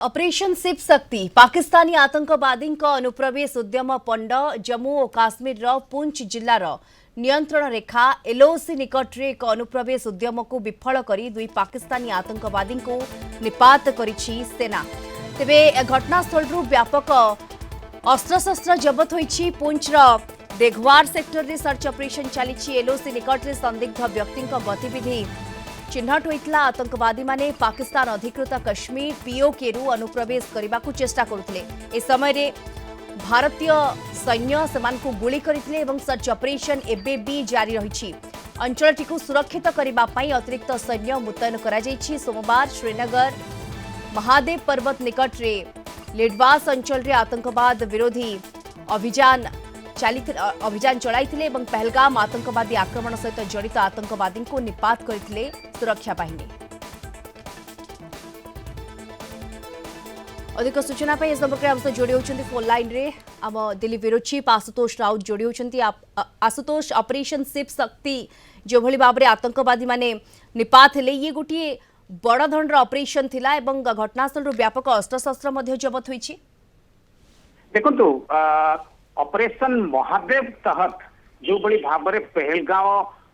Operation Shiv Shakti Pakistani आतंकवादी अनुप्रवेश उद्यम पंड जम्मू और काश्मीर पुंछ जिलार नियंत्रण रेखा एलओसी निकट में एक अनुप्रवेश उद्यम को विफल कर दुई पाकिस्तानी आतंकवादी को निपात करिछि सेना। तेबे घटनास्थल व्यापक अस्त्रशस्त्र जबत होइछि। पुंछर देघवार सेक्टर में सर्च ऑपरेशन चली। एलओसी निकट में संदिग्ध व्यक्ति गतिविधि चिन्हट होता। आतंकवादी माने पाकिस्तान अधिकृत कश्मीर पीओके अनुप्रवेश करने को चेष्टा करुले। ए समय भारतीय सैन्य सेमानकु गुली करथिले एवं सर्च ऑपरेशन एबे भी जारी रही। अंचलटी को सुरक्षित करने अतिरिक्त सैन्य मुतयन करा जायछि। सोमवार श्रीनगर महादेव पर्वत निकट रे लेडवास अंचल रे आतंकवाद विरोधी अभियान चलाइथिले एवं पहलगाम आतंकवादी आक्रमण सहित जड़ित आतंकवादी को निपात करथिले सुरक्षा बाहिनी। अधिक सूचना पे इस नंबर हमसे जोड़ी होचंती फोन लाइन रे आम दिल्ली ब्यूरो चीफ आशुतोष राउत जोड़ी होचंती। आशुतोष, ऑपरेशन शिव शक्ति जो भली भाबरे आतंकवादी माने निपात हेले ये गोटे बड़ धरणर ऑपरेशन थिला एवं घटनास्थल व्यापक अस्त्रशस्त्र मध्य जबत होईछि। देखंतु ऑपरेशन महादेव तहत जो बड़ी भाव में पहलगांव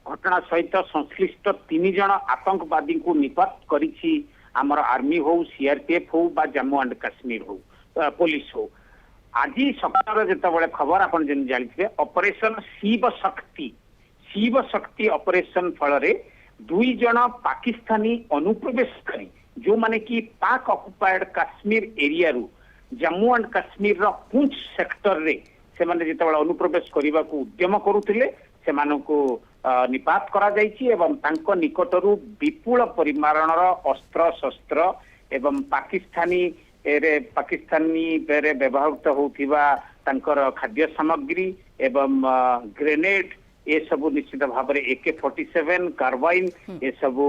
घटना सहित संश्लिष्ट 3 जन आतंकवादी को निपात करिछि आमर आर्मी हो, सीआरपीएफ हो बा जम्मू एंड काश्मीर हो, पुलिस हो। आज सकाळ जेतबळे खबर आपण जन जानिथिबे ऑपरेशन शिव शक्ति ऑपरेशन फल रे 2 जन पाकिस्तानी अनुप्रवेशकारी जो माने कि पाक ऑक्युपाइड काश्मीर एरिया रु जम्मू एंड काश्मीर रो पुंछ सेक्टर रे से माने जेतबळे अनुप्रवेश करबा को उद्यम करुथिले सेमानकु निपात करा जायछि एवं तांको निकटरू विपुल परिमाणर अस्त्र शस्त्र एवं पाकिस्तानी रे व्यवहृत होथिबा तांकर खाद्य सामग्री एवं ग्रेनेड ए सबु निश्चित भाव में AK-47 कार्बाइन ए सबु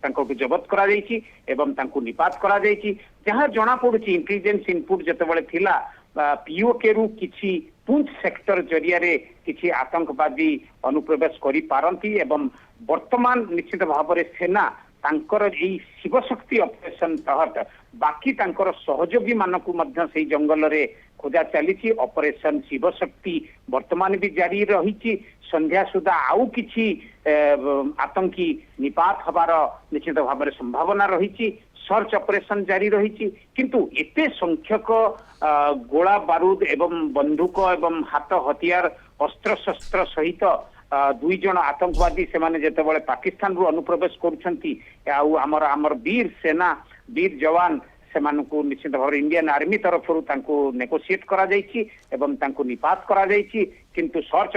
तांको जबत करा जायछि एवं तांको निपात करा जायछि। जहां जना पड़ुछि इंटेलिजेंस इनपुट जेतबळे थिला पीओके रु किछि पुंछ सेक्टर जरिया रे किछि आतंकवादी अनुप्रवेश करि पारंती एवं वर्तमान निश्चित भाव में सेना तांकर एई शिव शक्ति ऑपरेशन तहत बाकी तांकर सहयोगी मानकु मध्य सेई जंगल रे खोजा चली। ऑपरेशन शिव शक्ति वर्तमान भी जारी रही। संध्या सुधा आउ किछि आतंकी निपात हबार निश्चित भाव में संभावना रही। सर्च ऑपरेशन जारी रही किंतु एते संख्यक गोला बारूद एवं बंदूक एवं हाथ हथियार अस्त्र शस्त्र सहित 2 जन आतंकवादी से माने जेतेबळे पाकिस्तान रु अनुप्रवेश करुछंती आमर वीर सेना वीर जवान सेमानकु निश्चित भाव इंडियन आर्मी तरफ नेगोशिएट करा जायछि एवं तांको निपात करा जायछि किंतु सर्च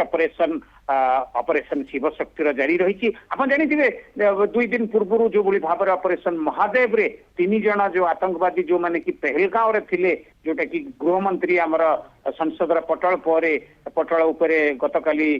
ऑपरेशन शिव शक्तिर जारी रही। आप जानिथिबे 2 दिन पूर्व जो बड़ी भाव ऑपरेशन महादेव रे 3 जन जो आतंकवादी जो माने कि पहलगांव रे थिले जोटा कि गृहमंत्री आमर संसद पटल उपरे गतकाली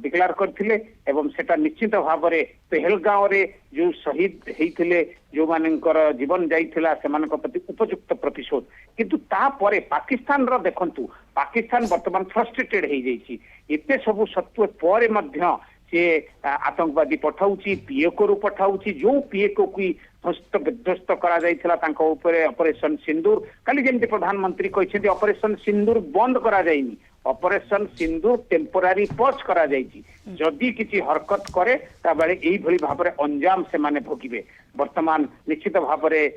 डिक्लेयर करथिले एवं सेटा निश्चित भाव में पहलगांव रे जो शहीद हेइथिले जो मानकर जीवन जाइथिला सेमानक प्रति उपयुक्त प्रतिशोध किंतु तापरे पाकिस्तान रो देखंतु पाकिस्तान वर्तमान फ्रस्ट्रेटेड हो जाइछि। एते सबु सत्व पर मध्य से आतंकवादी पठाउछि पीएको रु पठाउछि जो पीएको की ध्वस्त विध्वस्त करा जाइथिला तांको ऊपर ऑपरेशन सिंदूर काली जेमति प्रधानमंत्री कहिसेंती ऑपरेशन सिंदूर बंद करा जाइनी ऑपरेशन सिंदूर टेम्पोरारी पॉज करा जाइछि। जदि किछि हरकत करे ता बेले एई भली भाव रे अंजाम से माने भोगिबे। वर्तमान निश्चित भाव में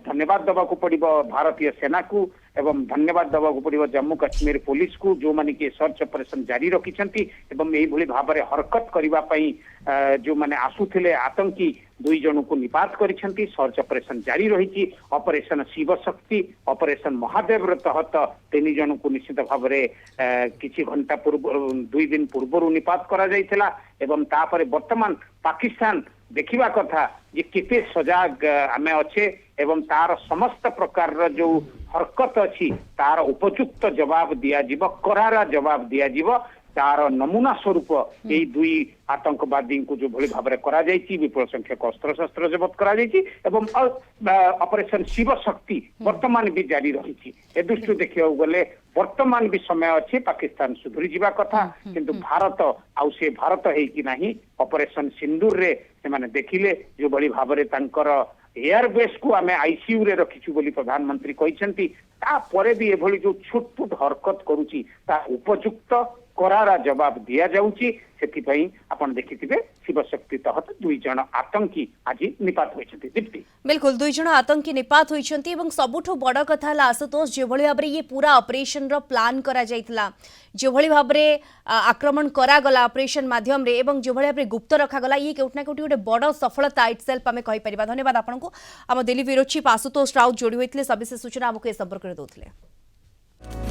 धन्यवाद दबाकू पड़िबो भारतीय सेना को एवं धन्यवाद दबाकू पड़िबो जम्मू काश्मीर पुलिस को जो माने कि सर्च ऑपरेशन जारी रखिछंती एवं एई भली भाव में हरकत करिबा पई जो माने आसुथिले आतंकी 2 जन को निपात करिछंती। सर्च ऑपरेशन जारी रही। ऑपरेशन शिव शक्ति ऑपरेशन महादेव तहत 3 जन को निश्चित भाव में किछि घंटा पूर्व 2 दिन पूर्व निपात करा जाइथिला एवं तापर वर्तमान पाकिस्तान देखिबा कथा जे केते सजाग आमे अच्छे एवं तार समस्त प्रकार जो हरकत अच्छी तार उपयुक्त जवाब दिया जीव करारा जवाब दिया जीव तार नमूना स्वरूप यही 2 आतंकवादी को जो भली भाव में करा जायछि विपुल संख्यक अस्त्र शस्त्र जबत करा जायछि एवं ऑपरेशन शिव शक्ति वर्तमान भी जारी रही। ए दृष्टि देखियो गले वर्तमान भी समय अच्छे पाकिस्तान सुधरी जीवा कथा किंतु भारत आउ से भारत है कि नहीं ऑपरेशन सिंदूर रे से माने देखिले जो बड़ी भाव में तांकर एयरबेस को आम आईसीयू रे रखिछु बोली प्रधानमंत्री कहते तापर भी एभली जो छुटपुट हरकत करुची ता उपयुक्त करारा जवाब दिया जाउची सेथिपई आपण देखिथिबे शिवशक्ति तहत 2 जण आतंकी आज निपात होइछन्ति। दीप्ति बिल्कुल 2 जण आतंकी निपात होइछन्ति एवं सबुठो बड़ कथा ला आशुतोष जेभଳି भाबरे ये पूरा ऑपरेशन रो प्लान करा जाइतला जेभଳି भाबरे आक्रमण करा गला ऑपरेशन माध्यम रे एवं जेभଳି भाबरे गुप्त रखा गला ये केउटना केउटी गोटे बड़ सफलता इटसेल्फ आमे कहि परिबा। धन्यवाद आपनको आम दिल्ली ब्यूरो चीफ आशुतोष राउत जोड़ी होइतले सविशेष सूचना हमको ए संपर्क रे दोथिले।